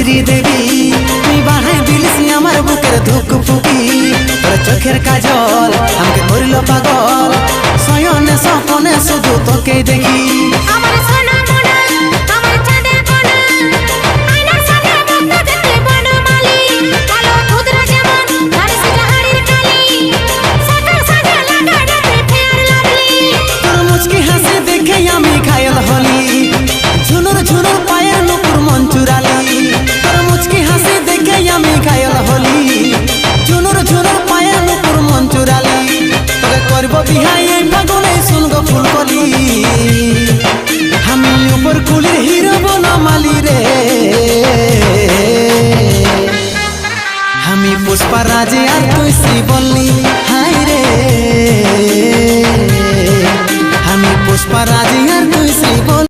শ্রীদেবী তুই বাড়াই দিলিস আমার বুকের ধুক ফুকি তোর চোখের কাজল আমাকে করিল পাগল শয়নে স্বপনে শুধু তোকে দেখি আমার সোনা মোনা আমার চাঁদের কোনা আয়নার সামনে বন্ধ দেখতে বনমালী কালো ধুতরা যেমন ধারিস জাহারের কালি সাকা সাজা লাগা দেখতে ফেয়ার লাভলি তোর মুচকি হাসি দেখে আমি ঘায়ল হলি ঝুনুর ঝুনুর পায়ের নুপুর মন চুরালি তোর মুচকি হাসি দেখে আমি ঘায়ল হলি ঝুনুর ঝুনুর পায়ের নুপুর মন চুরালি তোকে করব বিহাই এই ফাগুনে শুনগ ফুলকলি আমি উপর কুলির হিরো বনমালী রে আমি পুষ্পা রাজে